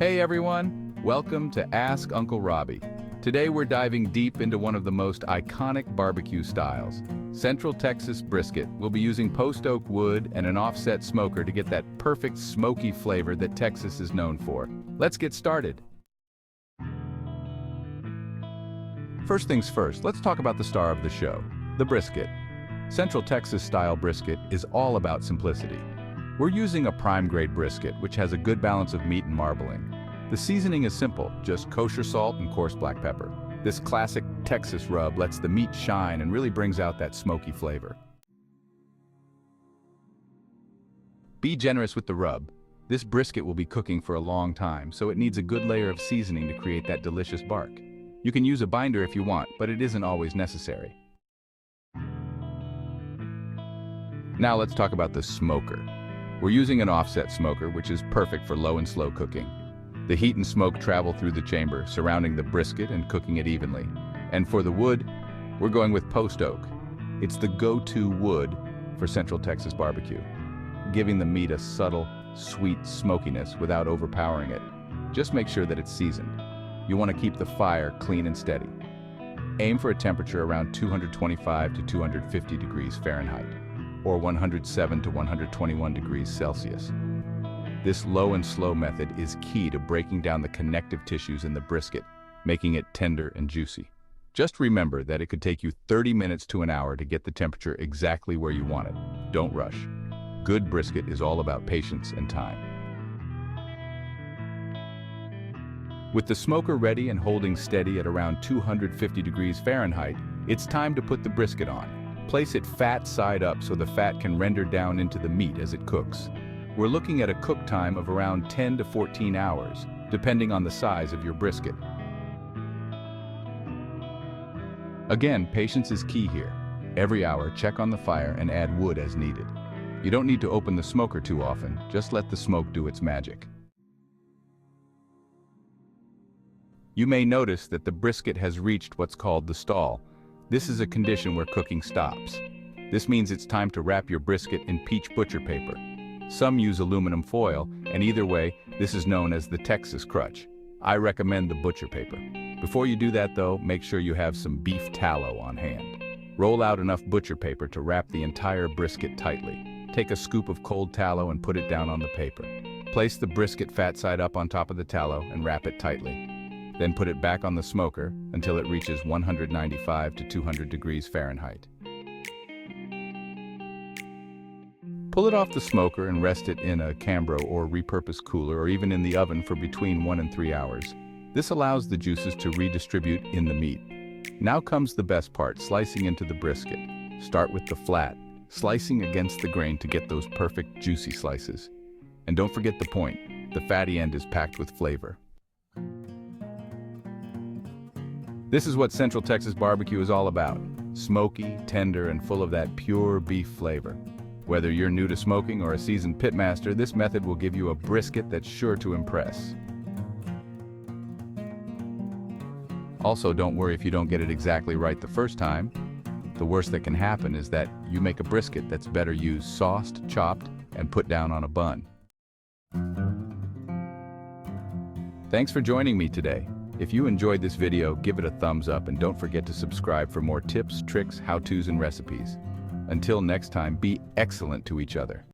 Hey everyone, welcome to Ask Uncle Robby. Today we're diving deep into one of the most iconic barbecue styles, Central Texas brisket. We'll be using post oak wood and an offset smoker to get that perfect smoky flavor that Texas is known for. Let's get started. First things first, let's talk about the star of the show, the brisket. Central Texas style brisket is all about simplicity. We're using a prime grade brisket, which has a good balance of meat and marbling. The seasoning is simple, just kosher salt and coarse black pepper. This classic Texas rub lets the meat shine and really brings out that smoky flavor. Be generous with the rub. This brisket will be cooking for a long time, so it needs a good layer of seasoning to create that delicious bark. You can use a binder if you want, but it isn't always necessary. Now let's talk about the smoker. We're using an offset smoker, which is perfect for low and slow cooking. The heat and smoke travel through the chamber, surrounding the brisket and cooking it evenly. And for the wood, we're going with post oak. It's the go-to wood for Central Texas barbecue, giving the meat a subtle, sweet smokiness without overpowering it. Just make sure that it's seasoned. You want to keep the fire clean and steady. Aim for a temperature around 225 to 250 degrees Fahrenheit, or 107 to 121 degrees Celsius. This low and slow method is key to breaking down the connective tissues in the brisket, making it tender and juicy. Just remember that it could take you 30 minutes to an hour to get the temperature exactly where you want it. Don't rush. Good brisket is all about patience and time. With the smoker ready and holding steady at around 250 degrees Fahrenheit, it's time to put the brisket on. Place it fat side up so the fat can render down into the meat as it cooks. We're looking at a cook time of around 10 to 14 hours, depending on the size of your brisket. Again, patience is key here. Every hour, check on the fire and add wood as needed. You don't need to open the smoker too often, just let the smoke do its magic. You may notice that the brisket has reached what's called the stall. This is a condition where cooking stops. This means it's time to wrap your brisket in peach butcher paper. Some use aluminum foil, and either way, this is known as the Texas crutch. I recommend the butcher paper. Before you do that though, make sure you have some beef tallow on hand. Roll out enough butcher paper to wrap the entire brisket tightly. Take a scoop of cold tallow and put it down on the paper. Place the brisket fat side up on top of the tallow and wrap it tightly. Then put it back on the smoker until it reaches 195 to 200 degrees Fahrenheit. Pull it off the smoker and rest it in a Cambro or repurposed cooler or even in the oven for between 1 and 3 hours. This allows the juices to redistribute in the meat. Now comes the best part, slicing into the brisket. Start with the flat, slicing against the grain to get those perfect juicy slices. And don't forget the point, the fatty end is packed with flavor. This is what Central Texas barbecue is all about. Smoky, tender, and full of that pure beef flavor. Whether you're new to smoking or a seasoned pitmaster, this method will give you a brisket that's sure to impress. Also, don't worry if you don't get it exactly right the first time. The worst that can happen is that you make a brisket that's better used sauced, chopped, and put down on a bun. Thanks for joining me today. If you enjoyed this video, give it a thumbs up and don't forget to subscribe for more tips, tricks, how-tos, and recipes. Until next time, be excellent to each other.